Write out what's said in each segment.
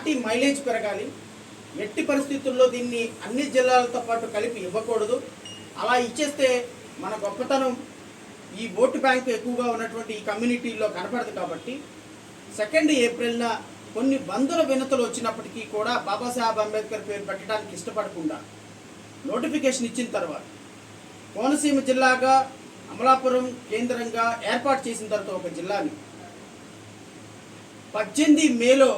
Party mileage పెరగాలి. ఎట్టి పరిస్థితుల్లో దీన్ని అన్ని జిల్లాలతో పాటు కలిపి ఇవ్వకూడదు. అలా ఇచ్చేస్తే మన గొప్పతనం ఈ ఓటు బ్యాంకు ఎక్కువగా ఉన్నటువంటి ఈ కమ్యూనిటీల్లో కనపడదు. కాబట్టి 2 ఏప్రిల్న కొన్ని వందల వినతులు వచ్చినప్పటికీ కూడా బాబాసాహెబ్ అంబేద్కర్ పేరు పెట్టడానికి ఇష్టపడకుండా నోటిఫికేషన్ ఇచ్చిన తర్వాత కోనసీమ జిల్లాగా అమలాపురం కేంద్రంగా ఏర్పాటు చేసిన తర్వాత ఒక జిల్లాని 18 మేలో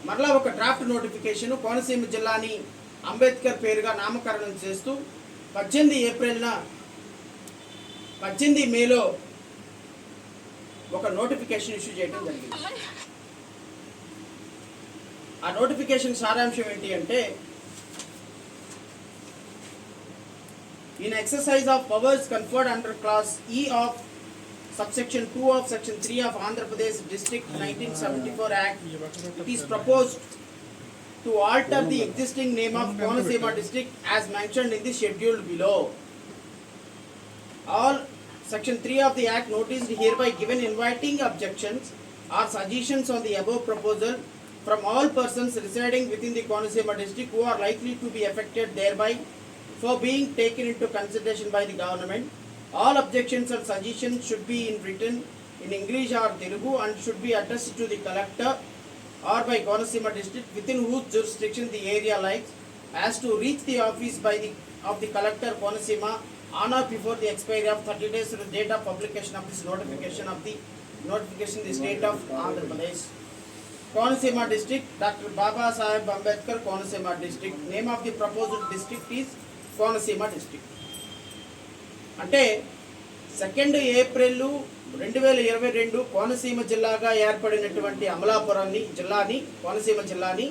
మరలా ఒక డ్రాఫ్ట్ నోటిఫికేషన్ కోనసీమ జిల్లాని అంబేద్కర్ పేరుగా నామకరణం చేస్తూ 18 మేలో ఒక నోటిఫికేషన్ ఇష్యూ చేయడం జరిగింది. ఆ నోటిఫికేషన్ సారాంశం ఏంటి అంటే, in exercise of powers conferred under clause E of subsection 2 of section 3 of Andhra Pradesh District 1974 Act, it is proposed to alter the existing name of Konaseema district as mentioned in the schedule below. All section 3 of the act noticed hereby given inviting objections or suggestions on the above proposal from all persons residing within the Konaseema district who are likely to be affected thereby for being taken into consideration by the government. All objections and suggestions should be in written in English or Telugu and should be addressed to the collector or by Konaseema district within whose jurisdiction the area lies, as to reach the office of the collector Konaseema on or before the expiry of 30 days from the date of publication of this notification in the state of Andhra Pradesh. Konaseema district, Dr. Baba Saheb Ambedkar Konaseema district. Name of the proposed district is Konaseema district. అంటే 2 April 2022 Konaseema జిల్లాగా ఏర్పడినటువంటి అమలాపురాన్ని జిల్లాని కోనసీమ జిల్లాని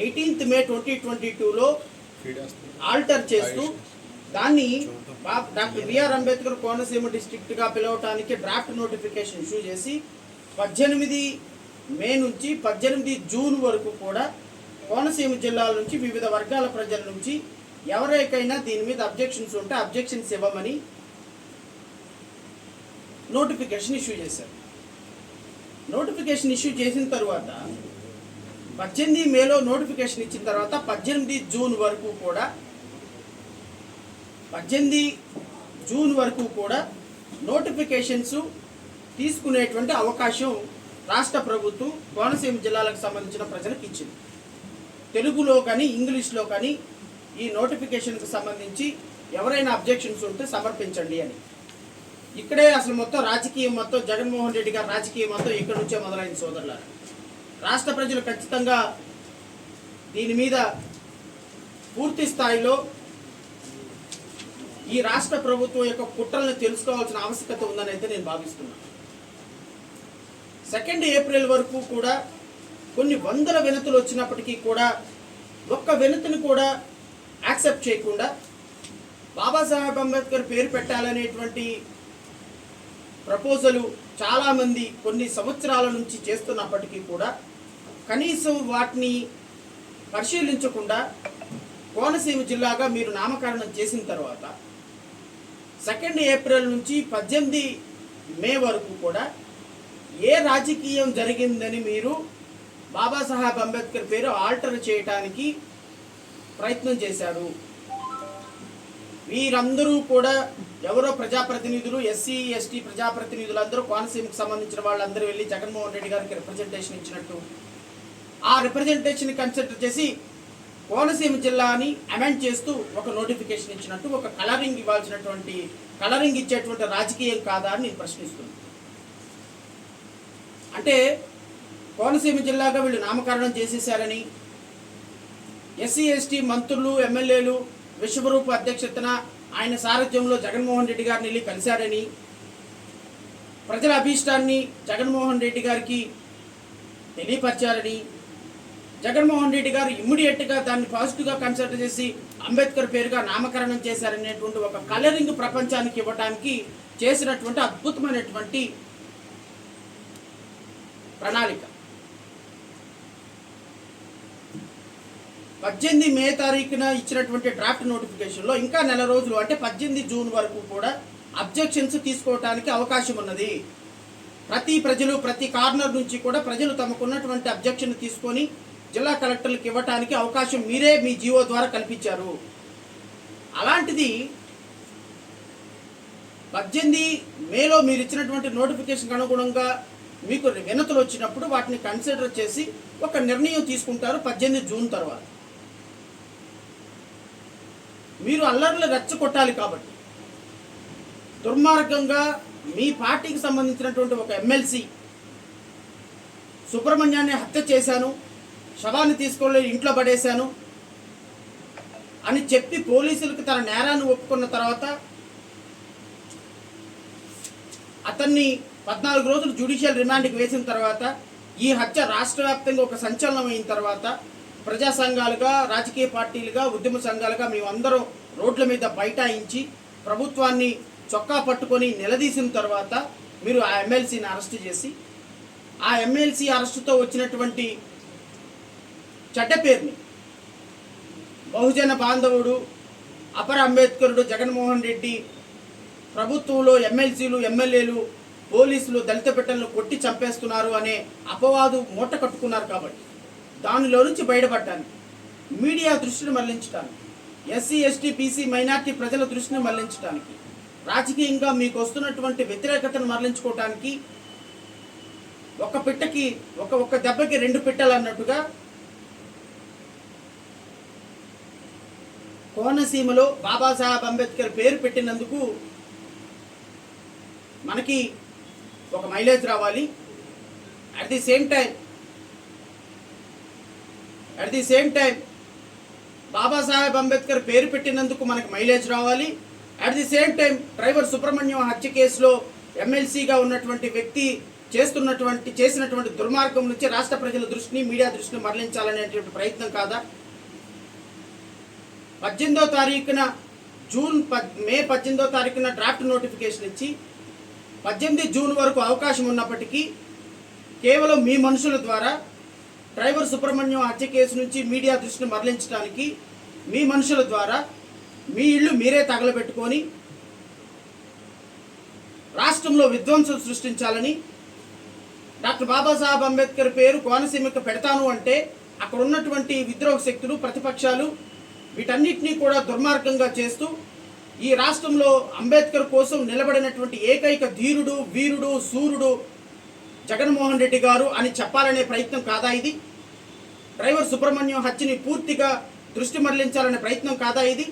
18 మే 2022లో alter చేస్తూ దాన్ని doctor BR Ambedkar Konaseema డిస్ట్రిక్ట్గా పిలవటానికి draft notification issue చేసి 18 మే నుంచి 18 జూన్ వరకు కూడా కోనసీమ జిల్లాల నుంచి వివిధ వర్గాల ప్రజల నుంచి ఎవరికైనా దీని మీద అబ్జెక్షన్స్ ఉంటే అబ్జెక్షన్స్ ఇవ్వమని నోటిఫికేషన్ ఇష్యూ చేశారు. నోటిఫికేషన్ ఇష్యూ చేసిన తర్వాత 18 మేలో నోటిఫికేషన్ ఇచ్చిన తర్వాత 18 జూన్ వరకు కూడా నోటిఫికేషన్స్ తీసుకునేటువంటి అవకాశం రాష్ట్ర ప్రభుత్వం కోనసీమ జిల్లాలకు సంబంధించిన ప్రజలకు ఇచ్చింది. తెలుగులో కానీ ఇంగ్లీష్లో కానీ ఈ నోటిఫికేషన్కి సంబంధించి ఎవరైనా అబ్జెక్షన్స్ ఉంటే సమర్పించండి అని. ఇక్కడే అసలు మొత్తం రాజకీయం మొత్తం జగన్మోహన్ రెడ్డి గారి రాజకీయం మొత్తం ఇక్కడ నుంచే మొదలైన సోదరులారా. రాష్ట్ర ప్రజలు ఖచ్చితంగా దీని మీద పూర్తి స్థాయిలో ఈ రాష్ట్ర ప్రభుత్వం యొక్క కుట్రలను తెలుసుకోవాల్సిన ఆవశ్యకత ఉందని అయితే నేను భావిస్తున్నాను. 2 ఏప్రిల్ వరకు కూడా కొన్ని వందల వినతులు వచ్చినప్పటికీ కూడా ఒక్క వినతిని కూడా యాక్సెప్ట్ చేయకుండా బాబాసాహెబ్ అంబేద్కర్ పేరు పెట్టాలనేటువంటి ప్రపోజలు చాలామంది కొన్ని సంవత్సరాల నుంచి చేస్తున్నప్పటికీ కూడా కనీసం వాటిని పరిశీలించకుండా కోనసీమ జిల్లాగా మీరు నామకరణం చేసిన తర్వాత 2 ఏప్రిల్ నుంచి 18 మే వరకు కూడా ఏ రాజకీయం జరిగిందని మీరు బాబాసాహెబ్ అంబేద్కర్ పేరు ఆల్టర్ చేయడానికి ప్రయత్నం చేశారు. వీరందరూ కూడా ఎవరో ప్రజాప్రతినిధులు, ఎస్సీ ఎస్టీ ప్రజాప్రతినిధులందరూ కోనసీమకు సంబంధించిన వాళ్ళందరూ వెళ్ళి జగన్మోహన్ రెడ్డి గారికి రిప్రజెంటేషన్ ఇచ్చినట్టు ఆ రిప్రజెంటేషన్ కన్సిడర్ చేసి కోనసీమ జిల్లాని అమెండ్ చేస్తూ ఒక నోటిఫికేషన్ ఇచ్చినట్టు ఒక కలరింగ్ ఇచ్చేటువంటి రాజకీయం కాదా అని నేను ప్రశ్నిస్తున్నాను. అంటే కోనసీమ జిల్లాగా వీళ్ళు నామకరణం చేసేశారని ఎస్సీ ఎస్టీ మంత్రులు ఎమ్మెల్యేలు విశ్వరూప అధ్యక్షతన ఆయన సారథ్యంలో జగన్మోహన్ రెడ్డి గారిని వెళ్ళి కలిశారని ప్రజల అభీష్టాన్ని జగన్మోహన్ రెడ్డి గారికి తెలియపరిచారని జగన్మోహన్ రెడ్డి గారు ఇమ్మీడియట్గా దాన్ని పాజిటివ్గా కన్సిడర్ చేసి అంబేద్కర్ పేరుగా నామకరణం చేశారనేటువంటి ఒక కలరింగ్ ప్రపంచానికి ఇవ్వడానికి చేసినటువంటి అద్భుతమైనటువంటి ప్రణాళిక. 18 మే తారీఖున ఇచ్చినటువంటి డ్రాఫ్ట్ నోటిఫికేషన్లో ఇంకా నెల రోజులు అంటే 18 జూన్ వరకు కూడా అబ్జెక్షన్స్ తీసుకోవడానికి అవకాశం ఉన్నది. ప్రతి ప్రజలు ప్రతి కార్నర్ నుంచి కూడా ప్రజలు తమకున్నటువంటి అబ్జెక్షన్ తీసుకొని జిల్లా కలెక్టర్లకు ఇవ్వటానికి అవకాశం మీరే మీ జీవో ద్వారా కల్పించారు. అలాంటిది 18 మేలో మీరు ఇచ్చినటువంటి నోటిఫికేషన్కి అనుగుణంగా మీకు వినతులు వచ్చినప్పుడు వాటిని కన్సిడర్ చేసి ఒక నిర్ణయం తీసుకుంటారు 18 జూన్ తర్వాత. మీరు అల్లర్లు రెచ్చగొట్టాలి కాబట్టి దుర్మార్గంగా మీ పార్టీకి సంబంధించినటువంటి ఒక ఎమ్మెల్సీ సుబ్రహ్మణ్యాన్ని హత్య చేశాను, శవాన్ని తీసుకెళ్ళి ఇంట్లో పడేశాను అని చెప్పి పోలీసులకు తన నేరాన్ని ఒప్పుకున్న తర్వాత అతన్ని 14 రోజులు జ్యుడిషియల్ రిమాండ్కి వేసిన తర్వాత ఈ హత్య రాష్ట్ర వ్యాప్తంగా ఒక సంచలనం అయిన తర్వాత ప్రజా సంఘాలుగా, రాజకీయ పార్టీలుగా, ఉద్యమ సంఘాలుగా మేమందరం రోడ్ల మీద బైఠాయించి ప్రభుత్వాన్ని చొక్కా పట్టుకొని నిలదీసిన తర్వాత మీరు ఆ ఎమ్మెల్సీని అరెస్ట్ చేసి ఆ ఎమ్మెల్సీ అరెస్టుతో వచ్చినటువంటి చెడ్డ పేరుని బహుజన బాంధవుడు, అపర అంబేద్కరుడు జగన్మోహన్ రెడ్డి ప్రభుత్వంలో ఎమ్మెల్సీలు, ఎమ్మెల్యేలు, పోలీసులు దళిత బిడ్డలను కొట్టి చంపేస్తున్నారు అనే అపవాదు మూట కట్టుకున్నారు. కాబట్టి దానిలో నుంచి బయటపడటానికి, మీడియా దృష్టిని మళ్లించడానికి, ఎస్సీ, ఎస్టీ, బీసీ, మైనార్టీ ప్రజల దృష్టిని మళ్లించడానికి, రాజకీయంగా మీకు వస్తున్నటువంటి వ్యతిరేకతను మరలించుకోవటానికి ఒక పిట్టకి ఒక దెబ్బకి 2 పిట్టలు అన్నట్టుగా కోనసీమలో బాబాసాహెబ్ అంబేద్కర్ పేరు పెట్టినందుకు మనకి ఒక మైలేజ్ రావాలి. At the same time Babasaheb Ambedkar పేరు పెట్టినందుకు మనకి మైలేజ్ రావాలి. At the same time driver Subrahmanyam హత్య కేసులో ఎమ్మెల్సీగా ఉన్నటువంటి వ్యక్తి చేసినటువంటి దుర్మార్గం నుంచి రాష్ట్ర ప్రజల దృష్టిని, మీడియా దృష్టిని మరలించాలనేటువంటి ప్రయత్నం కాదా? 18వ తారీఖున మే 18వ తారీఖున డ్రాఫ్ట్ నోటిఫికేషన్ ఇచ్చి 18 జూన్ వరకు అవకాశం ఉన్నప్పటికీ కేవలం మీ మనుషుల ద్వారా డ్రైవర్ సుబ్రహ్మణ్యం హత్య కేసు నుంచి మీడియా దృష్టిని మరలించడానికి మీ మనుషుల ద్వారా మీ ఇళ్ళు మీరే తగలబెట్టుకొని రాష్ట్రంలో విధ్వంసం సృష్టించాలని, డాక్టర్ బాబాసాహెబ్ అంబేద్కర్ పేరు కోనసీమకు పెడతాను అంటే అక్కడ ఉన్నటువంటి విద్రోహ శక్తులు, ప్రతిపక్షాలు వీటన్నిటినీ కూడా దుర్మార్గంగా చేస్తూ ఈ రాష్ట్రంలో అంబేద్కర్ కోసం నిలబడినటువంటి ఏకైక ధీరుడు, వీరుడు, సూర్యుడు జగన్మోహన్ రెడ్డి గారు అని చెప్పాలనే ప్రయత్నం కాదా ఇది? డ్రైవర్ సుబ్రహ్మణ్యం హత్యని పూర్తిగా దృష్టి మరలించాలనే ప్రయత్నం కాదా ఇది?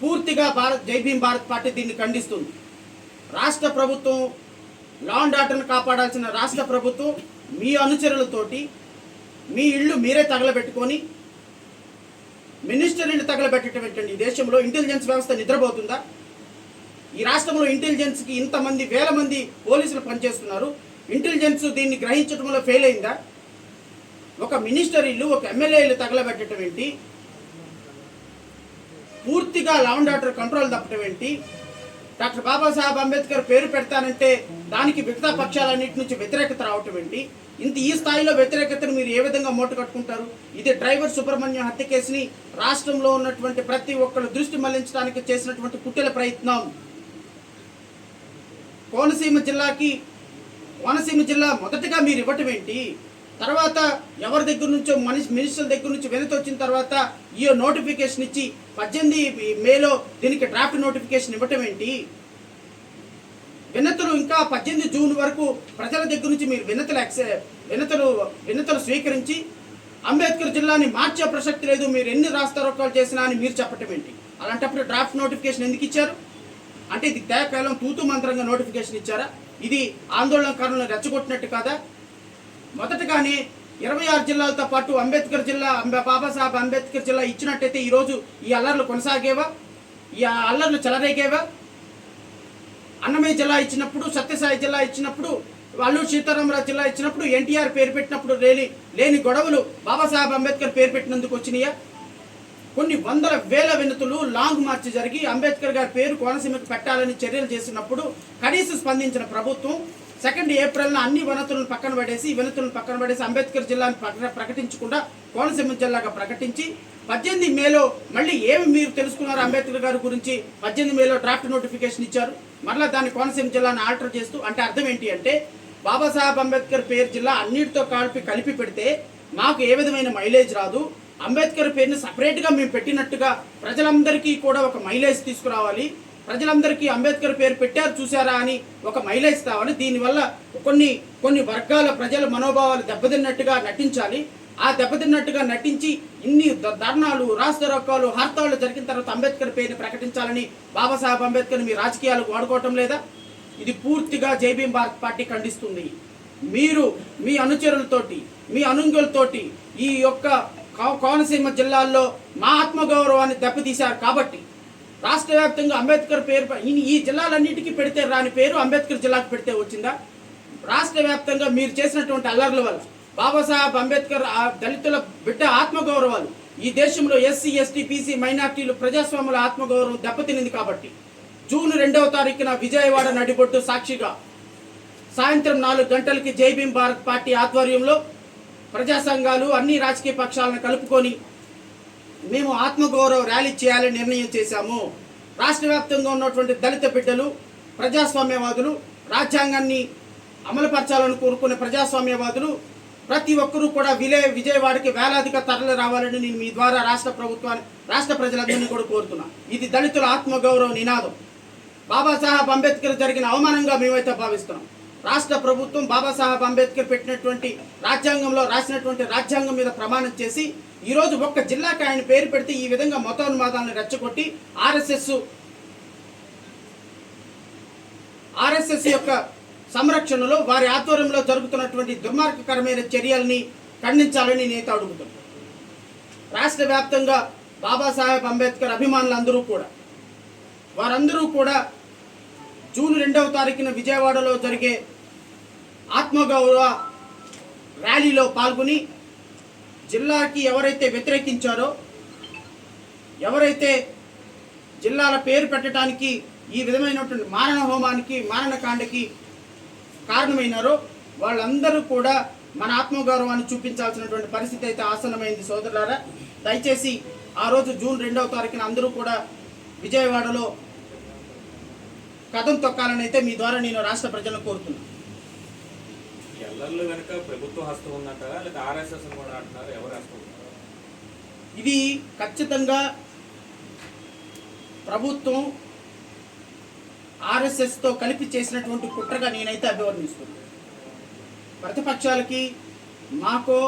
పూర్తిగా జై భీమ్ భారత్ పార్టీ దీన్ని ఖండిస్తుంది. రాష్ట్ర ప్రభుత్వం, లా అండ్ ఆర్డర్ను కాపాడాల్సిన రాష్ట్ర ప్రభుత్వం మీ అనుచరులతోటి మీ ఇళ్ళు మీరే తగలబెట్టుకొని మినిస్టర్ని తగలబెట్టడం ఏంటండి? ఈ దేశంలో ఇంటెలిజెన్స్ వ్యవస్థ నిద్రపోతుందా? ఈ రాష్ట్రంలో ఇంటెలిజెన్స్కి ఇంతమంది వేల మంది పోలీసులు పనిచేస్తున్నారు. ఇంటెలిజెన్స్ దీన్ని గ్రహించడంలో ఫెయిల్ అయిందా? ఒక మినిస్టర్ ఇల్లు, ఒక ఎమ్మెల్యే ఇల్లు తగలబెట్టడం ఏంటి? పూర్తిగా లా అండ్ ఆర్డర్ కంట్రోల్ తప్పటం ఏంటి? డాక్టర్ బాబాసాహెబ్ అంబేద్కర్ పేరు పెడతానంటే దానికి మిగతా పక్షాలన్నింటి నుంచి వ్యతిరేకత రావటం ఏంటి? ఈ స్థాయిలో వ్యతిరేకతను మీరు ఏ విధంగా మూట కట్టుకుంటారు? ఇది డ్రైవర్ సుబ్రహ్మణ్యం హత్య కేసుని రాష్ట్రంలో ఉన్నటువంటి ప్రతి ఒక్కరు దృష్టి మళ్లించడానికి చేసినటువంటి కుట్రల ప్రయత్నం. కోనసీమ జిల్లా మొదటగా మీరు ఇవ్వటం ఏంటి? తర్వాత ఎవరి దగ్గర నుంచో మినిస్టర్ దగ్గర నుంచి వినతి వచ్చిన తర్వాత ఈ నోటిఫికేషన్ ఇచ్చి 18 మేలో దీనికి డ్రాఫ్ట్ నోటిఫికేషన్ ఇవ్వటం ఏంటి? వినతులు ఇంకా 18 జూన్ వరకు ప్రజల దగ్గర నుంచి మీరు వినతులు స్వీకరించి అంబేద్కర్ జిల్లాని మార్చే ప్రసక్తి లేదు, మీరు ఎన్ని రాస్తారోకాలు చేసినా అని మీరు చెప్పటం ఏంటి? అలాంటప్పుడు డ్రాఫ్ట్ నోటిఫికేషన్ ఎందుకు ఇచ్చారు? అంటే ఇది కేవలం తూతు మంత్రంగా నోటిఫికేషన్ ఇచ్చారా? ఇది ఆందోళనకారులను రెచ్చగొట్టినట్టు కాదా? మొదటగానే 26 జిల్లాలతో పాటు అంబేద్కర్ జిల్లా, బాబాసాహెబ్ అంబేద్కర్ జిల్లా ఇచ్చినట్టయితే ఈరోజు ఈ అల్లర్లు కొనసాగేవా? ఈ అల్లర్లు చెలరేగేవా? అన్నమయ్య జిల్లా ఇచ్చినప్పుడు, సత్యసాయి జిల్లా ఇచ్చినప్పుడు, అల్లూరు సీతారామరాజు జిల్లా ఇచ్చినప్పుడు, ఎన్టీఆర్ పేరు పెట్టినప్పుడు లేని గొడవలు బాబాసాహెబ్ అంబేద్కర్ పేరు పెట్టినందుకు వచ్చినాయా? కొన్ని వందల వేల వినతులు లాంగ్ మార్చ్ జరిగి అంబేద్కర్ గారి పేరు కోనసీమకు పెట్టాలని చర్యలు చేసినప్పుడు కనీసం స్పందించిన ప్రభుత్వం 2 ఏప్రిల్న అన్ని వినతులను పక్కన పడేసి అంబేద్కర్ జిల్లాను ప్రకటించకుండా కోనసీమ జిల్లాగా ప్రకటించి 18 మేలో మళ్ళీ ఏమి మీరు తెలుసుకున్నారు అంబేద్కర్ గారి గురించి 18 మేలో డ్రాఫ్ట్ నోటిఫికేషన్ ఇచ్చారు. మరలా దాన్ని కోనసీమ జిల్లాను ఆల్టర్ చేస్తూ, అంటే అర్థం ఏంటి అంటే బాబాసాహెబ్ అంబేద్కర్ పేరు జిల్లా అన్నిటితో కలిపి పెడితే మాకు ఏ విధమైన మైలేజ్ రాదు. అంబేద్కర్ పేరుని సపరేట్గా మేము పెట్టినట్టుగా ప్రజలందరికీ కూడా ఒక మైలేజ్ తీసుకురావాలి. ప్రజలందరికీ అంబేద్కర్ పేరు పెట్టారు చూసారా అని ఒక మైలేజ్ కావాలి. దీనివల్ల కొన్ని వర్గాల ప్రజల మనోభావాలు దెబ్బతిన్నట్టుగా నటించాలి. ఆ దెబ్బతిన్నట్టుగా నటించి ఇన్ని ధర్నాలు, రాస్తారోకాలు, హర్తాళ్ళు జరిగిన తర్వాత అంబేద్కర్ పేరుని ప్రకటించాలని బాబాసాహెబ్ అంబేద్కర్ మీ రాజకీయాలకు వాడుకోవటం లేదా? ఇది పూర్తిగా జై భీమ్ భారత్ పార్టీ ఖండిస్తుంది. మీరు మీ అనుచరులతోటి, మీ అనుంగులతోటి ఈ యొక్క కోనసీమ జిల్లాల్లో మా ఆత్మగౌరవాన్ని దెబ్బతీశారు కాబట్టి రాష్ట్ర వ్యాప్తంగా అంబేద్కర్ పేరు ఈ జిల్లాలన్నిటికీ పెడితే రాని పేరు అంబేద్కర్ జిల్లాకు పెడితే వచ్చిందా? రాష్ట్ర వ్యాప్తంగా మీరు చేసినటువంటి అల్లర్ల వల్ల బాబాసాహెబ్ అంబేద్కర్ దళితుల బిడ్డ ఆత్మగౌరవాలు, ఈ దేశంలో ఎస్సీ, ఎస్టీ, బీసీ, మైనార్టీలు, ప్రజాస్వాముల ఆత్మగౌరవం దెబ్బతినింది కాబట్టి జూన్ 2వ తారీఖున విజయవాడ నడిబొట్టు సాక్షిగా సాయంత్రం 4 గంటలకి జై భీమ్ భారత్ పార్టీ ఆధ్వర్యంలో ప్రజా సంఘాలు, అన్ని రాజకీయ పక్షాలను కలుపుకొని మేము ఆత్మగౌరవ ర్యాలీ చేయాలని నిర్ణయం చేశాము. రాష్ట్ర వ్యాప్తంగా ఉన్నటువంటి దళిత బిడ్డలు, ప్రజాస్వామ్యవాదులు, రాజ్యాంగాన్ని అమలుపరచాలని కోరుకునే ప్రజాస్వామ్యవాదులు ప్రతి ఒక్కరూ కూడా విజయవాడకి వేలాదిగా తరలి రావాలని నేను మీ ద్వారా రాష్ట్ర ప్రజలందరినీ కూడా కోరుతున్నాను. ఇది దళితుల ఆత్మగౌరవ నినాదం. బాబాసాహెబ్ అంబేద్కర్ జరిగిన అవమానంగా మేమైతే భావిస్తున్నాం. రాష్ట్ర ప్రభుత్వం బాబాసాహెబ్ అంబేద్కర్ పెట్టినటువంటి రాజ్యాంగంలో రాసినటువంటి రాజ్యాంగం మీద ప్రమాణం చేసి ఈరోజు ఒక్క జిల్లాకి ఆయన పేరు పెడితే ఈ విధంగా మతోన్మాదాలను రెచ్చగొట్టి ఆర్ఎస్ఎస్ యొక్క సంరక్షణలో వారి ఆధ్వర్యంలో జరుగుతున్నటువంటి దుర్మార్గకరమైన చర్యల్ని ఖండించాలని నేత అడుగుతున్నాను. రాష్ట్ర వ్యాప్తంగా బాబాసాహెబ్ అంబేద్కర్ అభిమానులందరూ కూడా వారందరూ కూడా జూన్ 2వ తారీఖున విజయవాడలో జరిగే ఆత్మగౌరవ ర్యాలీలో పాల్గొని జిల్లాకి ఎవరైతే వ్యతిరేకించారో, ఎవరైతే జిల్లాల పేరు పెట్టడానికి ఈ విధమైనటువంటి మారణ హోమానికి, మారణకాండకి కారణమైనారో వాళ్ళందరూ కూడా మన ఆత్మగౌరవాన్ని చూపించాల్సినటువంటి పరిస్థితి అయితే ఆసన్నమైంది. సోదరులారా, దయచేసి ఆ రోజు జూన్ 2వ తారీఖున అందరూ కూడా విజయవాడలో కథం తొక్కాలని అయితే మీ ద్వారా నేను రాష్ట్ర ప్రజలను కోరుతున్నాను. ప్రభుత్వ హస్తం ఉందంటారా లేదా ఆర్ఎస్ఎస్ కూడా అంటారు? ఎవరు హస్తం? ఇది ఖచ్చితంగా ప్రభుత్వం ఆర్ఎస్ఎస్తో కలిపి చేసినటువంటి కుట్రగా నేనైతే అభివర్ణిస్తున్నాను. ప్రతిపక్షాలకి, మాకో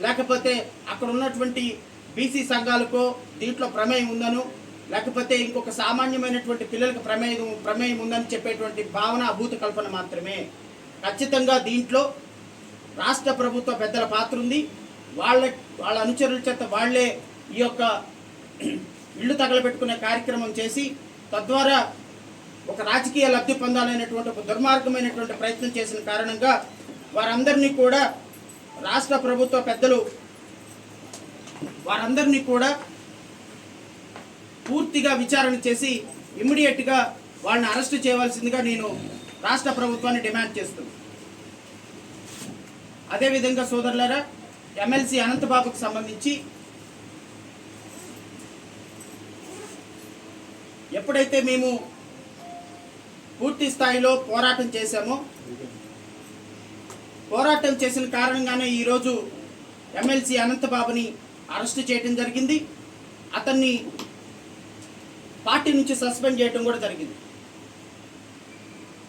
లేకపోతే అక్కడ ఉన్నటువంటి బీసీ సంఘాలకో దీంట్లో ప్రమేయం ఉందను, లేకపోతే ఇంకొక సామాన్యమైనటువంటి పిల్లలకు ప్రమేయం ఉందని చెప్పేటువంటి భావన అభూత కల్పన మాత్రమే. ఖచ్చితంగా దీంట్లో రాష్ట్ర ప్రభుత్వ పెద్దల పాత్ర ఉంది. వాళ్ళ అనుచరుల చేత వాళ్లే ఈ యొక్క ఇళ్ళు తగలబెట్టుకునే కార్యక్రమం చేసి తద్వారా ఒక రాజకీయ లబ్ధి పొందాలనేటువంటి ఒక దుర్మార్గమైనటువంటి ప్రయత్నం చేసిన కారణంగా వారందరినీ కూడా రాష్ట్ర ప్రభుత్వ పెద్దలు వారందరినీ కూడా పూర్తిగా విచారణ చేసి ఇమ్మీడియట్గా వాళ్ళని అరెస్ట్ చేయవలసిందిగా నేను రాష్ట్ర ప్రభుత్వాన్ని డిమాండ్ చేస్తున్నాను. అదేవిధంగా సోదరులారా, ఎమ్మెల్సీ అనంతబాబుకు సంబంధించి ఎప్పుడైతే మేము పూర్తి స్థాయిలో పోరాటం చేశామో, పోరాటం చేసిన కారణంగానే ఈరోజు ఎమ్మెల్సీ అనంతబాబుని అరెస్ట్ చేయడం జరిగింది. అతన్ని పార్టీ నుంచి సస్పెండ్ చేయడం కూడా జరిగింది.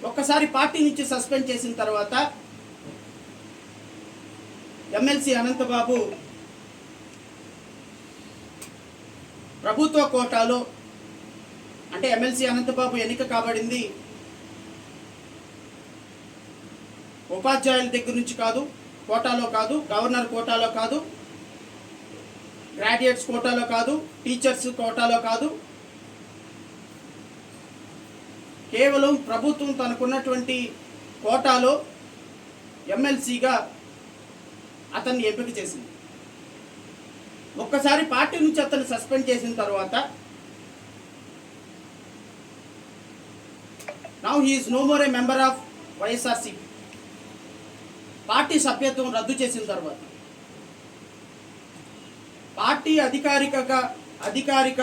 ఒక్కసారి పార్టీ నుంచి సస్పెండ్ చేసిన తర్వాత ఎమ్మెల్సీ అనంతబాబు ప్రభుత్వ కోటాలో, అంటే ఎమ్మెల్సీ అనంతబాబు ఎన్నిక కాబడింది ఉపాధ్యాయుల దగ్గర నుంచి కాదు, కోటాలో కాదు, గవర్నర్ కోటాలో కాదు, గ్రాడ్యుయేట్స్ కోటాలో కాదు, టీచర్స్ కోటాలో కాదు, కేవలం ప్రభుత్వం తనకున్నటువంటి కోటాలో ఎమ్మెల్సీగా అతన్ని ఎంపిక చేసింది. ఒక్కసారి పార్టీ నుంచి అతన్ని సస్పెండ్ చేసిన తర్వాత now he is no more a member of YSRCP. Party సభ్యత్వం రద్దు చేసిన తర్వాత పార్టీ అధికారిక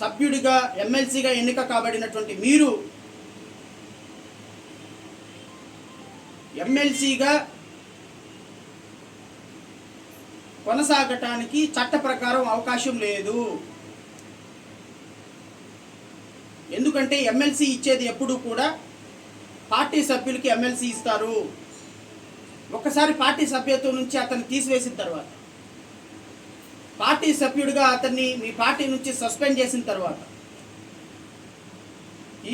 సభ్యుడిగా ఎమ్మెల్సీగా ఎన్నిక కాబడినటువంటి మీరు ఎమ్మెల్సీగా కొనసాగటానికి చట్ట ప్రకారం అవకాశం లేదు. ఎందుకంటే ఎమ్మెల్సీ ఇచ్చేది ఎప్పుడు కూడా పార్టీ సభ్యులకి ఎమ్మెల్సీ ఇస్తారు. ఒక్కసారి పార్టీ సభ్యత్వం నుంచి అతన్ని తీసివేసిన తర్వాత, పార్టీ సభ్యుడిగా అతన్ని మీ పార్టీ నుంచి సస్పెండ్ చేసిన తర్వాత,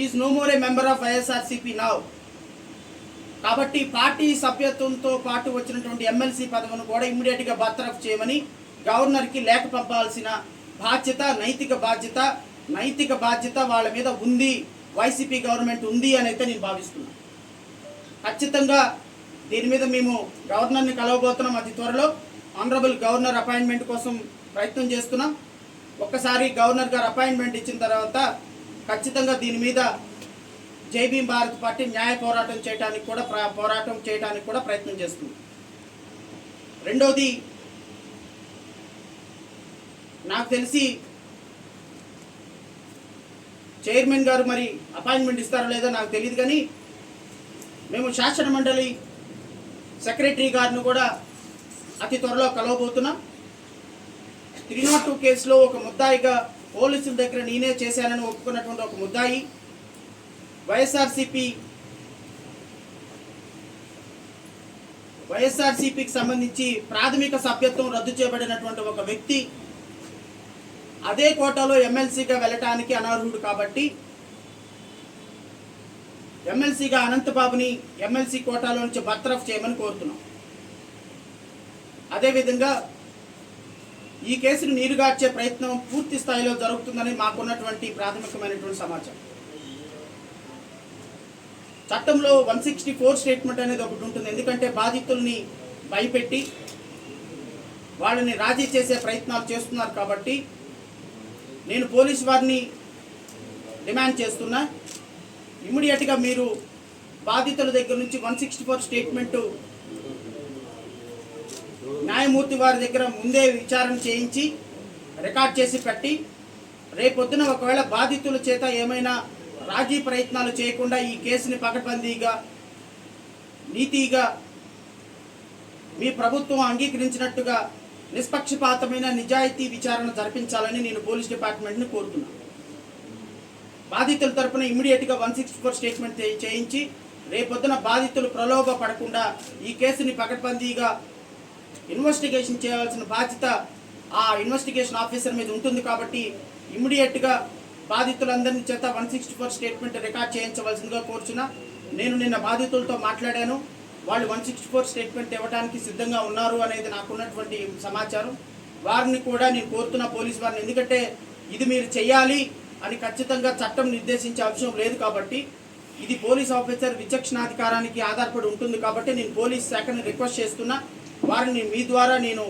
is no more a member of YSRCP now. కాబట్టి పార్టీ సభ్యత్వంతో పాటు వచ్చినటువంటి ఎమ్మెల్సీ పదవిని కూడా ఇమ్మీడియట్గా బర్తరఫ్ చేయమని గవర్నర్కి లేఖ పంపాల్సిన బాధ్యత, నైతిక బాధ్యత వాళ్ళ మీద ఉంది. వైసీపీ గవర్నమెంట్ ఉంది అని అయితే నేను భావిస్తున్నాను. ఖచ్చితంగా దీని మీద మేము గవర్నర్ని కలవబోతున్నాం అతి త్వరలో. ఆనరబుల్ గవర్నర్ అపాయింట్మెంట్ కోసం ప్రయత్నం చేస్తున్నాం. ఒక్కసారి గవర్నర్ గారు అపాయింట్మెంట్ ఇచ్చిన తర్వాత ఖచ్చితంగా దీని మీద జై భీమ్ భారత్ పార్టీ న్యాయ పోరాటం చేయడానికి కూడా ప్రయత్నం చేస్తుంది. రెండోది, నాకు తెలిసి చైర్మన్ గారు మరి అపాయింట్మెంట్ ఇస్తారో లేదో నాకు తెలియదు, కానీ మేము శాసన మండలి సెక్రటరీ గారిని కూడా అతి త్వరలో కలవబోతున్నాం. 302 కేసులో ఒక ముద్దాయిగా పోలీసుల దగ్గర నేనే చేశానని ఒప్పుకున్నటువంటి ఒక ముద్దాయి, వైఎస్ఆర్సీపీకి సంబంధించి ప్రాథమిక సభ్యత్వం రద్దు చేయబడినటువంటి ఒక వ్యక్తి అదే కోటాలో ఎమ్మెల్సీగా వెళ్ళటానికి అనర్హుడు. కాబట్టి ఎమ్మెల్సీగా అనంతబాబుని ఎమ్మెల్సీ కోటాలో నుంచి బర్తరఫ్ చేయమని కోరుతున్నాం. అదేవిధంగా ఈ కేసును నీరుగార్చే ప్రయత్నం పూర్తి స్థాయిలో జరుగుతుందని మాకున్నటువంటి ప్రాథమికమైనటువంటి సమాచారం. చట్టంలో 164 స్టేట్మెంట్ అనేది ఒకటి ఉంటుంది. ఎందుకంటే బాధితుల్ని భయపెట్టి వాళ్ళని రాజీ చేసే ప్రయత్నాలు చేస్తున్నారు. కాబట్టి నేను పోలీసు వారిని డిమాండ్ చేస్తున్నా, ఇమ్మీడియట్గా మీరు బాధితుల దగ్గర నుంచి 164 స్టేట్మెంటు న్యాయమూర్తి వారి దగ్గర ముందే విచారణ చేయించి రికార్డ్ చేసి పెట్టి, రేపొద్దున ఒకవేళ బాధితుల చేత ఏమైనా రాజీ ప్రయత్నాలు చేయకుండా ఈ కేసుని పకడ్బందీగా నీతిగా మీ ప్రభుత్వం అంగీకరించినట్టుగా నిష్పక్షపాతమైన నిజాయితీ విచారణ జరిపించాలని నేను పోలీస్ డిపార్ట్మెంట్ని కోరుతున్నాను. బాధితుల తరపున ఇమ్మీడియట్గా 164 స్టేట్మెంట్ చేయించి రేపొద్దున బాధితులు ప్రలోభ పడకుండా ఈ కేసుని పకడ్బందీగా ఇన్వెస్టిగేషన్ చేయాల్సిన బాధ్యత ఆ ఇన్వెస్టిగేషన్ ఆఫీసర్ మీద ఉంటుంది. కాబట్టి ఇమ్మీడియట్గా బాధితులందరినీ చేత 164 స్టేట్మెంట్ రికార్డ్ చేయించవలసిందిగా కోరుచున్నా. నేను నిన్న బాధితులతో మాట్లాడాను. వాళ్ళు 164 స్టేట్మెంట్ ఇవ్వడానికి సిద్ధంగా ఉన్నారు అనేది నాకున్నటువంటి సమాచారం. వారిని కూడా నేను కోరుతున్నా, పోలీసు వారిని. ఎందుకంటే ఇది మీరు చేయాలి అని ఖచ్చితంగా చట్టం నిర్దేశించే అవసరం లేదు. కాబట్టి ఇది పోలీస్ ఆఫీసర్ విచక్షణాధికారానికి ఆధారపడి ఉంటుంది. కాబట్టి నేను పోలీస్ శాఖని రిక్వెస్ట్ చేస్తున్నా, వారిని మీ ద్వారా నేను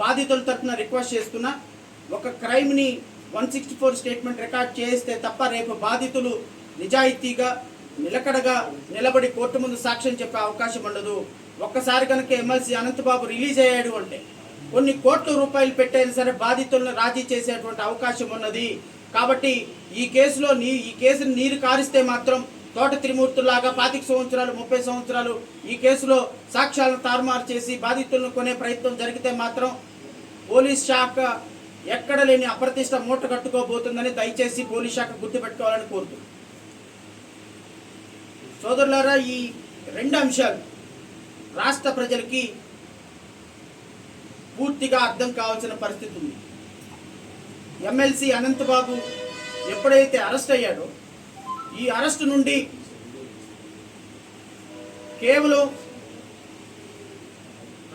బాధితుల తరఫున రిక్వెస్ట్ చేస్తున్నా, ఒక క్రైమ్ని 164 స్టేట్మెంట్ రికార్డ్ చేస్తే తప్ప రేపు బాధితులు నిజాయితీగా నిలకడగా నిలబడి కోర్టు ముందు సాక్ష్యం చెప్పే అవకాశం ఉండదు. ఒక్కసారి కనుక ఎమ్మెల్సీ అనంతబాబు రిలీజ్ అయ్యాడు అంటే కొన్ని కోట్ల రూపాయలు పెట్టైనా సరే బాధితులను రాజీ చేసేటువంటి అవకాశం ఉన్నది. కాబట్టి ఈ కేసుని నీరు కారిస్తే మాత్రం తోట త్రిమూర్తులాగా 25 సంవత్సరాలు 30 సంవత్సరాలు ఈ కేసులో సాక్ష్యాలను తారుమారు చేసి బాధితులను కొనే ప్రయత్నం జరిగితే మాత్రం పోలీస్ శాఖ ఎక్కడ లేని అప్రతిష్ట మూట కట్టుకోబోతుందని దయచేసి పోలీస్ శాఖ గుర్తుపెట్టుకోవాలని కోరుతున్నాను. సోదరులారా, ఈ 2 అంశాలు రాష్ట్ర ప్రజలకి పూర్తిగా అర్థం కావాల్సిన పరిస్థితి ఉంది. ఎమ్మెల్సీ అనంతబాబు ఎప్పుడైతే అరెస్ట్ అయ్యాడో ఈ అరెస్టు నుండి కేవలం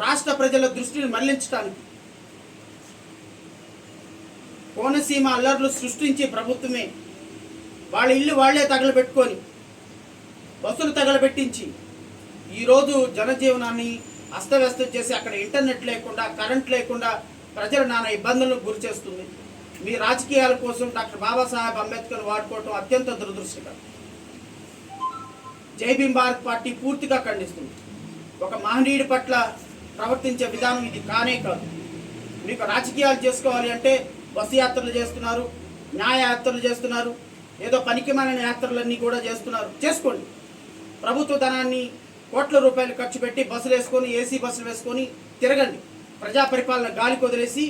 రాష్ట్ర ప్రజల దృష్టిని మళ్లించడానికి కోనసీమ అల్లర్లు సృష్టించి ప్రభుత్వమే వాళ్ళ ఇల్లు వాళ్లే తగలబెట్టుకొని బస్సులు తగలబెట్టించి ఈరోజు జనజీవనాన్ని అస్తవ్యస్తం చేసి అక్కడ ఇంటర్నెట్ లేకుండా కరెంట్ లేకుండా ప్రజలు నానా ఇబ్బందులకు గురి చేస్తుంది. మీ రాజకీయాల కోసం డాక్టర్ బాబాసాహెబ్ అంబేద్కర్ వాడుకోవటం అత్యంత దురదృష్టకరం. జై భీమ్ భారత్ పార్టీ పూర్తిగా ఖండిస్తుంది. ఒక మహనీయుడి పట్ల ప్రవర్తించే విధానం ఇది కానే కాదు. మీకు రాజకీయాలు చేసుకోవాలి అంటే బస్సు యాత్రలు చేస్తున్నారు, న్యాయ యాత్రలు చేస్తున్నారు, ఏదో పనికిమాలిన యాత్రలన్నీ కూడా చేస్తున్నారు. చేసుకోండి. ప్రభుత్వ ధనాన్ని కోట్ల రూపాయలు ఖర్చు పెట్టి బస్సులు వేసుకొని, ఏసీ బస్సులు వేసుకొని తిరగండి. ప్రజా పరిపాలన గాలికి వదిలేసి,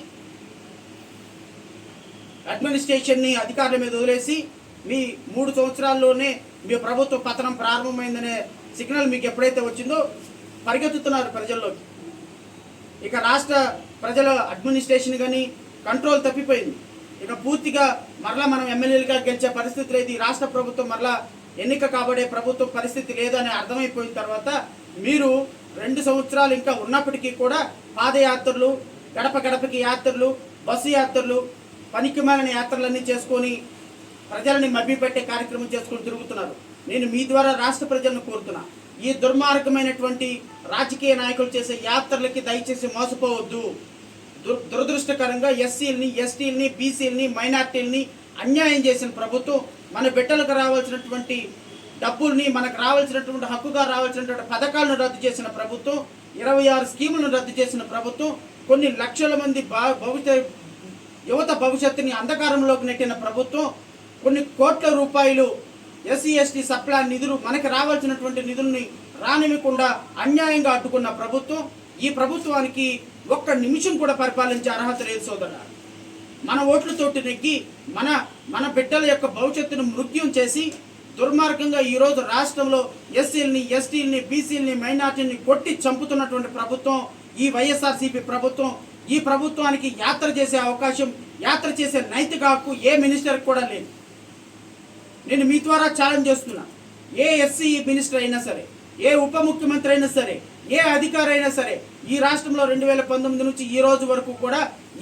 అడ్మినిస్ట్రేషన్ని అధికారుల మీద వదిలేసి, మీ 3 సంవత్సరాల్లోనే మీ ప్రభుత్వ పతనం ప్రారంభమైందనే సిగ్నల్ మీకు ఎప్పుడైతే వచ్చిందో పరిగెత్తుతున్నారు ప్రజల్లోకి. ఇక రాష్ట్ర ప్రజల అడ్మినిస్ట్రేషన్ కానీ కంట్రోల్ తప్పిపోయింది. ఇక పూర్తిగా మరలా మనం ఎమ్మెల్యేలుగా గెలిచే పరిస్థితి లేదు. ఈ రాష్ట్ర ప్రభుత్వం మరలా ఎన్నిక కాబడే ప్రభుత్వం పరిస్థితి లేదని అర్థమైపోయిన తర్వాత మీరు 2 సంవత్సరాలు ఇంకా ఉన్నప్పటికీ కూడా పాదయాత్రలు, గడప గడపకి యాత్రలు, బస్సు యాత్రలు, పనికిమాలిన యాత్రలన్నీ చేసుకొని ప్రజలని మభ్యపెట్టే కార్యక్రమం చేసుకొని తిరుగుతున్నారు. నేను మీ ద్వారా రాష్ట్ర ప్రజలను కోరుతున్నా, ఈ దుర్మార్గమైనటువంటి రాజకీయ నాయకులు చేసే యాత్రలకి దయచేసి మోసపోవద్దు. దురదృష్టకరంగా ఎస్సీలని, ఎస్టీలని, బీసీలని, మైనార్టీలని అన్యాయం చేసిన ప్రభుత్వం మన బిడ్డలకు రావాల్సినటువంటి డబ్బుల్ని, మనకు రావాల్సినటువంటి హక్కుగా రావాల్సినటువంటి పథకాలను రద్దు చేసిన ప్రభుత్వం, 26 స్కీములను రద్దు చేసిన ప్రభుత్వం, కొన్ని లక్షల మంది యువత భవిష్యత్తుని అంధకారంలోకి నెట్టిన ప్రభుత్వం, కొన్ని కోట్ల రూపాయలు ఎస్సీ ఎస్టీ సప్లా నిధులు, మనకు రావాల్సినటువంటి నిధుల్ని రానివ్వకుండా అన్యాయంగా అడ్డుకున్న ప్రభుత్వం. ఈ ప్రభుత్వానికి ఒక్క నిమిషం కూడా పరిపాలించే అర్హత లేదు సోదరా. మన ఓట్లతోటి నెగ్గి మన బిడ్డల యొక్క భవిష్యత్తును మృగ్యం చేసి దుర్మార్గంగా ఈరోజు రాష్ట్రంలో ఎస్సీలని, ఎస్టీలని, బీసీలని, మైనార్టీని కొట్టి చంపుతున్నటువంటి ప్రభుత్వం ఈ వైఎస్ఆర్సీపీ ప్రభుత్వం. ఈ ప్రభుత్వానికి యాత్ర చేసే అవకాశం, యాత్ర చేసే నైతిక హక్కు ఏ మినిస్టర్కి కూడా లేదు. నేను మీ ద్వారా ఛాలెంజ్ చేస్తున్నా, ఏ ఎస్సీ మినిస్టర్ అయినా సరే, ఏ ఉప ముఖ్యమంత్రి అయినా సరే, ఏ అధికారి అయినా సరే, ఈ రాష్ట్రంలో 2019 నుంచి ఈ రోజు వరకు కూడా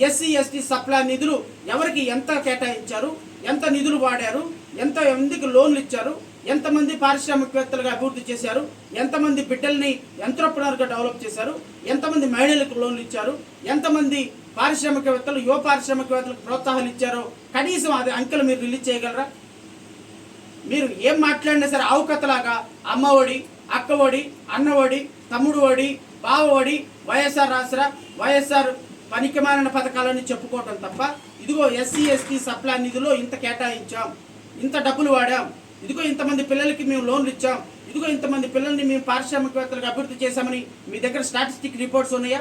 ఎస్సీ ఎస్టీ సప్లా నిధులు ఎవరికి ఎంత కేటాయించారు, ఎంత నిధులు వాడారు, ఎంతమందికి లోన్లు ఇచ్చారు, ఎంతమంది పారిశ్రామికవేత్తలుగా అభివృద్ధి చేశారు, ఎంతమంది బిడ్డల్ని ఎంట్రప్రెనర్గా డెవలప్ చేశారు, ఎంతమంది మహిళలకు లోన్లు ఇచ్చారు, ఎంతమంది పారిశ్రామికవేత్తలు, యువ పారిశ్రామికవేత్తలకు ప్రోత్సాహాలు ఇచ్చారో కనీసం అది అంకెలు మీరు రిలీజ్ చేయగలరా? మీరు ఏం మాట్లాడినా సరే అవకతలాగా అమ్మఒడి, అక్కఒడి, అన్నఒడి, తమ్ముడు ఒడి, బావ ఒడి, వైఎస్ఆర్ రాష్ట్ర, వైఎస్ఆర్ పనికిమాలిన పథకాలని చెప్పుకోవటం తప్ప, ఇదిగో ఎస్సీ ఎస్టీ సప్లా నిధిలో ఇంత కేటాయించాం, ఇంత డబ్బులు వాడాం, ఇదిగో ఇంతమంది పిల్లలకి మేము లోన్లు ఇచ్చాం, ఇదిగో ఇంతమంది పిల్లల్ని మేము పారిశ్రామికవేత్తలకు అభివృద్ధి చేశామని మీ దగ్గర స్టాటిస్టిక్ రిపోర్ట్స్ ఉన్నాయా?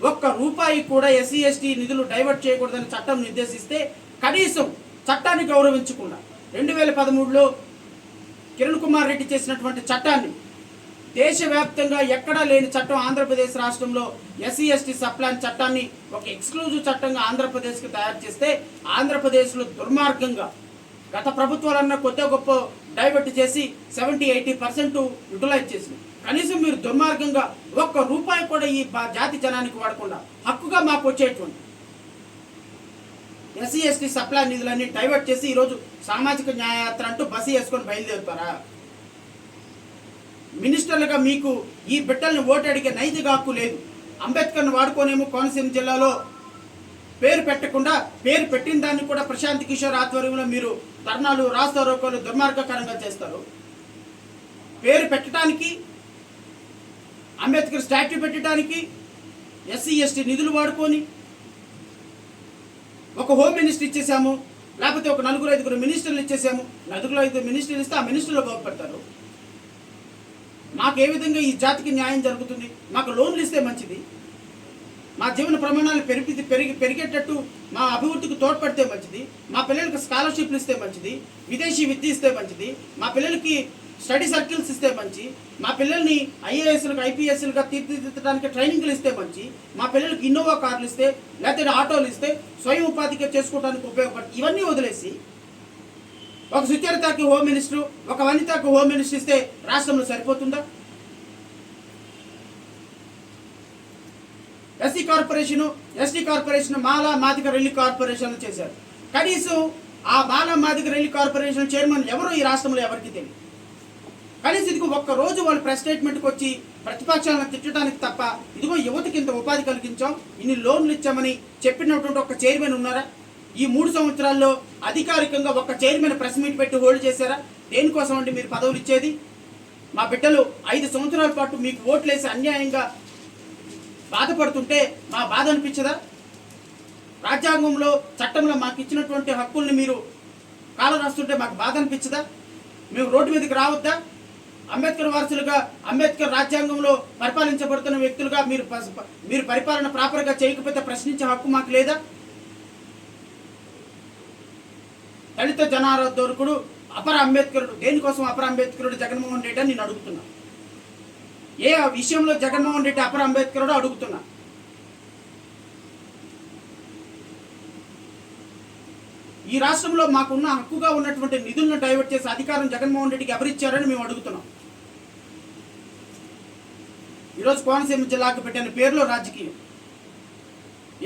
ఒక్క రూపాయి కూడా ఎస్సీ ఎస్టీ నిధులు డైవర్ట్ చేయకూడదని చట్టం నిర్దేశిస్తే కనీసం చట్టాన్ని గౌరవించకుండా 2013లో కిరణ్ కుమార్ రెడ్డి చేసినటువంటి చట్టాన్ని, దేశవ్యాప్తంగా ఎక్కడా లేని చట్టం ఆంధ్రప్రదేశ్ రాష్ట్రంలో ఎస్సీ ఎస్టీ సప్లాన్ చట్టాన్ని ఒక ఎక్స్క్లూజివ్ చట్టంగా ఆంధ్రప్రదేశ్కి తయారు చేస్తే ఆంధ్రప్రదేశ్లో దుర్మార్గంగా గత ప్రభుత్వాలన్నా కొత్త గొప్ప డైవర్ట్ చేసి 70-80% యూటిలైజ్ చేసింది. కనీసం మీరు దుర్మార్గంగా ఒక్క రూపాయి కూడా ఈ జాతి జనానికి వాడకుండా హక్కుగా మాకు వచ్చేటువంటి ఎస్సీ ఎస్టీ సప్లా నిధులన్నీ డైవర్ట్ చేసి ఈరోజు సామాజిక న్యాయయాత్ర అంటూ బస్సు వేసుకొని బయలుదేరుతారా? మినిస్టర్లుగా మీకు ఈ బిడ్డల్ని ఓటు అడిగే నైతిక హక్కు లేదు. అంబేద్కర్ని వాడుకోనేమో కోనసీమ జిల్లాలో పేరు పెట్టకుండా, పేరు పెట్టిన దాన్ని కూడా ప్రశాంత్ కిషోర్ ఆధ్వర్యంలో మీరు ధర్నాలు, రాస్తారోకోలు దుర్మార్గకరంగా చేస్తారు. పేరు పెట్టడానికి, అంబేద్కర్ స్టాట్యూ పెట్టడానికి ఎస్సీ ఎస్టీ నిధులు వాడుకొని ఒక హోమ్ మినిస్టర్ ఇచ్చేసాము, లేకపోతే ఒక 4-5 మినిస్టర్లు ఇచ్చేసాము. 4-5 మినిస్టర్లు ఇస్తే ఆ మినిస్టర్లు బాగుపడతారు. మాకు ఏ విధంగా ఈ జాతికి న్యాయం జరుగుతుంది? మాకు లోన్లు ఇస్తే మంచిది, మా జీవన ప్రమాణాలు పెరిగేటట్టు మా అభివృద్ధికి తోడ్పడితే మంచిది, మా పిల్లలకి స్కాలర్షిప్లు ఇస్తే మంచిది, విదేశీ విద్య ఇస్తే మంచిది, మా పిల్లలకి స్టడీ సర్కిల్స్ ఇస్తే మంచి, మా పిల్లల్ని ఐఏఎస్లకు ఐపీఎస్లుగా తీర్చిదిద్దడానికి ట్రైనింగ్లు ఇస్తే మంచి, మా పిల్లలకి ఇన్నోవా కార్లు ఇస్తే, లేకపోతే ఆటోలు ఇస్తే స్వయం ఉపాధిగా చేసుకోవడానికి ఉపయోగపడుతుంది. ఇవన్నీ వదిలేసి ఒక సుచరితకి హోమ్ మినిస్టర్, ఒక వనితకు హోమ్ మినిస్టర్ ఇస్తే రాష్ట్రంలో సరిపోతుందా? ఎస్సీ కార్పొరేషను, ఎస్టీ కార్పొరేషన్, మాలా మాదిగ రెల్లి కార్పొరేషన్లు చేశారు. కనీసం ఆ మాలా మాదిగ రెల్లి కార్పొరేషన్ చైర్మన్ ఎవరో ఈ రాష్ట్రంలో ఎవరికి తెలియదు. కనీసం ఇదిగో ఒక్కరోజు వాళ్ళు ప్రెస్ స్టేట్మెంట్కి వచ్చి ప్రతిపక్షాలను తిట్టడానికి తప్ప, ఇదిగో యువతకి ఇంత ఉపాధి కలిగించాం, ఇన్ని లోన్లు ఇచ్చామని చెప్పినటువంటి ఒక చైర్మన్ ఉన్నారా? ఈ 3 సంవత్సరాల్లో అధికారికంగా ఒక చైర్మన్ ప్రెస్ మీట్ పెట్టి హోల్డ్ చేశారా? దేనికోసం అండి మీరు పదవులు ఇచ్చేది? మా బిడ్డలు 5 సంవత్సరాల పాటు మీకు ఓట్లేసి అన్యాయంగా బాధపడుతుంటే మా బాధ అనిపించదా? రాజ్యాంగంలో చట్టంలో మాకు ఇచ్చినటువంటి హక్కుల్ని మీరు కాలరాస్తుంటే మాకు బాధ అనిపించదా? మేము రోడ్డు మీదకి రావద్దా? అంబేద్కర్ వారసులుగా, అంబేద్కర్ రాజ్యాంగంలో పరిపాలించబడుతున్న వ్యక్తులుగా మీరు పరిపాలన ప్రాపర్గా చేయకపోతే ప్రశ్నించే హక్కు మాకు లేదా? దళిత జనార్దోరకుడు అపర అంబేద్కరుడు, దేనికోసం అపర అంబేద్కరుడు జగన్మోహన్ రెడ్డి అని నేను అడుగుతున్నా. ఏ విషయంలో జగన్మోహన్ రెడ్డి అపర అంబేద్కరుడు అడుగుతున్నా. ఈ రాష్ట్రంలో మాకున్న హక్కుగా ఉన్నటువంటి నిధులను డైవర్ట్ చేసే అధికారం జగన్మోహన్ రెడ్డికి ఎవరిచ్చారని మేము అడుగుతున్నాం. ఈరోజు కోనసీమ జిల్లాకు పెట్టిన పేరులో రాజకీయం,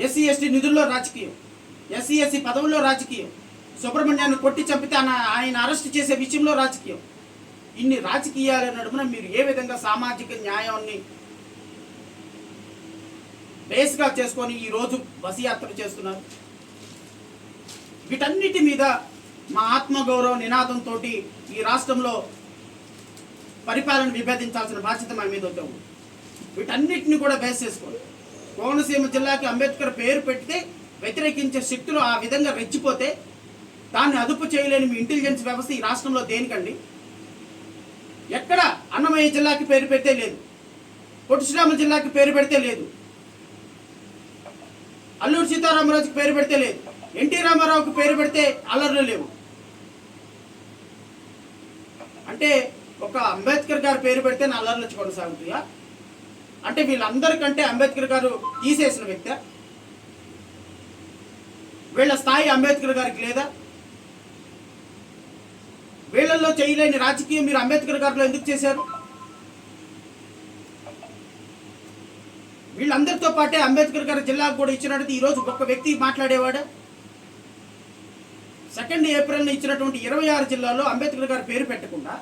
ఎస్సీ ఎస్టీ నిధుల్లో రాజకీయం, ఎస్సీ ఎస్సీ పదవుల్లో రాజకీయం, సుబ్రహ్మణ్యాన్ని కొట్టి చంపితే ఆయన అరెస్ట్ చేసే విషయంలో రాజకీయం. ఇన్ని రాజకీయాల నడుమున మీరు ఏ విధంగా సామాజిక న్యాయాన్ని బేస్గా చేసుకొని ఈరోజు బస్సు యాత్ర చేస్తున్నారు? వీటన్నిటి మీద మా ఆత్మగౌరవ నినాదంతో ఈ రాష్ట్రంలో పరిపాలన విభేదించాల్సిన బాధ్యత మా మీద ఉంది. వీటన్నిటిని కూడా బేస్ చేసుకోండి. కోనసీమ జిల్లాకి అంబేద్కర్ పేరు పెడితే వ్యతిరేకించే శక్తులు ఆ విధంగా రెచ్చిపోతే దాన్ని అదుపు చేయలేని మీ ఇంటెలిజెన్స్ వ్యవస్థ ఈ రాష్ట్రంలో దేనికండి? ఎక్కడ అన్నమయ్య జిల్లాకి పేరు పెడితే లేదు, పొట్టి శ్రీరాములు జిల్లాకి పేరు పెడితే లేదు, అల్లూరు సీతారామరాజుకి పేరు పెడితే లేదు, ఎన్టీ రామారావుకి పేరు పెడితే అల్లర్లు లేవు. అంటే ఒక అంబేద్కర్ గారు పేరు పెడితే నా అల్లర్లు వచ్చి కొనసాగుతాయా? అంటే వీళ్ళందరికంటే అంబేద్కర్ గారు తీసేసిన వ్యక్తి, వీళ్ళ స్థాయి అంబేద్కర్ గారికి లేదా? వీళ్ళల్లో చేయలేని రాజకీయం మీరు అంబేద్కర్ గారిలో ఎందుకు చేశారు? వీళ్ళందరితో పాటే అంబేద్కర్ గారి జిల్లాకు కూడా ఇచ్చినట్టు ఈరోజు ఒక్క వ్యక్తి మాట్లాడేవాడు. 2 ఏప్రిల్ని ఇచ్చినటువంటి 26 జిల్లాల్లో అంబేద్కర్ గారి పేరు పెట్టకుండా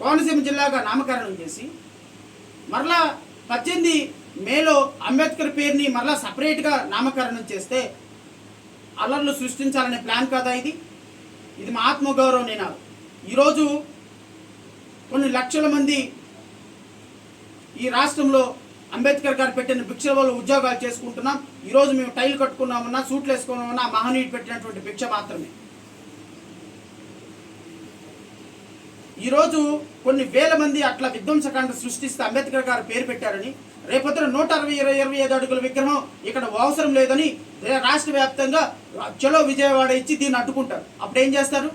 కోనసీమ జిల్లాగా నామకరణం చేసి మరలా 18 మేలో అంబేద్కర్ పేరుని మరలా సపరేట్గా నామకరణం చేస్తే అల్లర్లు సృష్టించాలనే ప్లాన్ కాదా ఇది? ఇది మా ఆత్మగౌరవం నినాదం. ఈరోజు కొన్ని లక్షల మంది ఈ రాష్ట్రంలో అంబేద్కర్ గారు పెట్టిన భిక్ష వల్ల ఉద్యోగాలు చేసుకుంటున్నాం. ఈరోజు మేము టైల్ కట్టుకున్నామన్నా, సూట్లు వేసుకున్నామన్నా మహనీయుడు పెట్టినటువంటి భిక్ష మాత్రమే. ఈరోజు కొన్ని వేల మంది అట్లా విధ్వంసకాండ సృష్టిస్తే అంబేద్కర్ గారు పేరు పెట్టారని రేపొద్దున 125 అడుగుల విగ్రహం ఇక్కడ అవసరం లేదని రాష్ట్ర వ్యాప్తంగా చలో విజయవాడ ఇచ్చి దీన్ని అడ్డుకుంటారు. అప్పుడు ఏం చేస్తారు?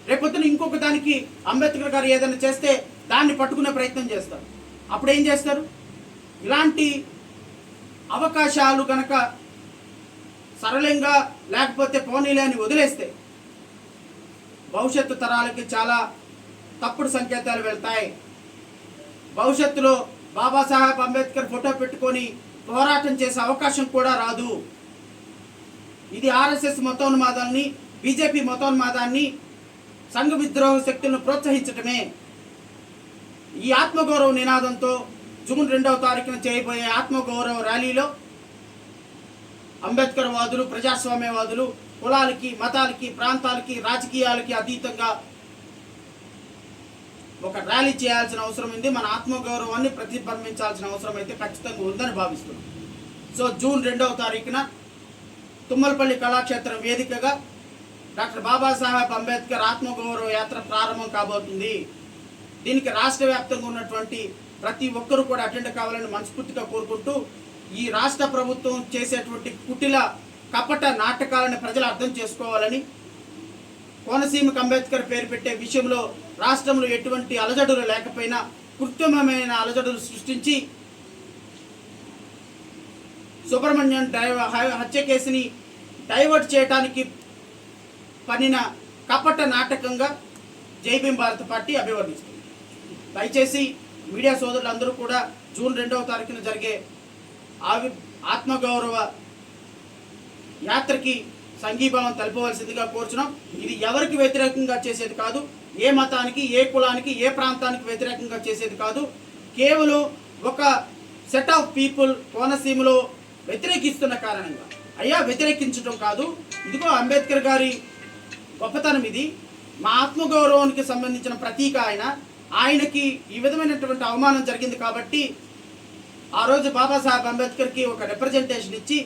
రేపొద్దున ఇంకొక దానికి అంబేద్కర్ గారు ఏదైనా చేస్తే దాన్ని పట్టుకునే ప్రయత్నం చేస్తారు. అప్పుడు ఏం చేస్తారు? ఇలాంటి అవకాశాలు కనుక సరళంగా లేకపోతే పోనీలే అని వదిలేస్తే భవిష్యత్తు తరాలకి చాలా తప్పుడు సంకేతాలు వెళ్తాయి. భవిష్యత్తులో బాబాసాహెబ్ అంబేద్కర్ ఫోటో పెట్టుకొని పోరాటం చేసే అవకాశం కూడా రాదు. ఇది ఆర్ఎస్ఎస్ మతోన్మాదాన్ని, బీజేపీ మతోన్మాదాన్ని, సంఘ విద్రోహ శక్తులను ప్రోత్సహించటమే. ఈ ఆత్మగౌరవ నినాదంతో జూన్ 2వ తారీఖున చేయబోయే ఆత్మగౌరవ ర్యాలీలో అంబేద్కర్ వాదులు, ప్రజాస్వామ్యవాదులు కులాలకి, మతాలకి, ప్రాంతాలకి, రాజకీయాలకి అతీతంగా ఒక ర్యాలీ చేయాల్సిన అవసరం ఉంది. మన ఆత్మగౌరవాన్ని ప్రతిబింబించాల్సిన అవసరం అయితే ఖచ్చితంగా ఉందని భావిస్తున్నాం. సో జూన్ 2వ తారీఖున తుమ్మలపల్లి కళాక్షేత్రం వేదికగా డాక్టర్ బాబాసాహెబ్ అంబేద్కర్ ఆత్మగౌరవ యాత్ర ప్రారంభం కాబోతుంది. దీనికి రాష్ట్ర వ్యాప్తంగా ఉన్నటువంటి ప్రతి ఒక్కరూ కూడా అటెండ్ కావాలని మనస్ఫూర్తిగా కోరుకుంటూ, ఈ రాష్ట్ర ప్రభుత్వం చేసేటువంటి కుటిల కపట నాటకాలను ప్రజలు అర్థం చేసుకోవాలని, కోనసీమకు అంబేద్కర్ పేరు పెట్టే విషయంలో రాష్ట్రంలో ఎటువంటి అలజడులు లేకపోయినా కృత్రిమమైన అలజడులు సృష్టించి సుబ్రహ్మణ్యం హత్య కేసుని డైవర్ట్ చేయడానికి పనిన కపట నాటకంగా జై భీమ్ భారత్ పార్టీ అభివర్ణిస్తుంది. దయచేసి మీడియా సోదరులందరూ కూడా జూన్ 2వ తారీఖున జరిగే ఆత్మగౌరవ యాత్రకి సంఘీభావం తెలపవలసిందిగా కోరుచున్నాం. ఇది ఎవరికి వ్యతిరేకంగా చేసేది కాదు, ఏ మతానికి, ఏ కులానికి, ఏ ప్రాంతానికి వ్యతిరేకంగా చేసేది కాదు. కేవలం ఒక సెట్ ఆఫ్ పీపుల్ కోనసీమలో వ్యతిరేకిస్తున్న కారణంగా. అయ్యా వ్యతిరేకించడం కాదు, ఇదిగో అంబేద్కర్ గారి గొప్పతనం ఇది, మా ఆత్మగౌరవానికి సంబంధించిన ప్రతీక ఆయనకి ఈ విధమైనటువంటి అవమానం జరిగింది కాబట్టి ఆ రోజు బాబాసాహెబ్ అంబేద్కర్కి ఒక రిప్రజెంటేషన్ ఇచ్చి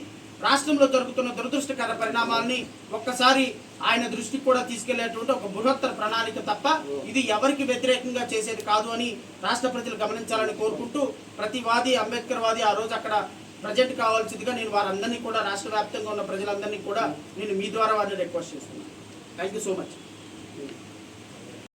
రాష్ట్రంలో జరుగుతున్న దురదృష్టకర పరిణామాలని ఒక్కసారి ఆయన దృష్టికి కూడా తీసుకెళ్లేటువంటి ఒక బృహత్తర ప్రణాళిక తప్ప ఇది ఎవరికి వ్యతిరేకంగా చేసేది కాదు అని రాష్ట్ర ప్రజలు గమనించాలని కోరుకుంటూ, ప్రతి వాది అంబేద్కర్ వాది ఆ రోజు అక్కడ ప్రజెంట్ కావాల్సిందిగా నేను వారందరినీ కూడా, రాష్ట్ర వ్యాప్తంగా ఉన్న ప్రజలందరినీ కూడా నేను మీ ద్వారా వారిని రిక్వెస్ట్ చేస్తున్నాను. Thank you so much.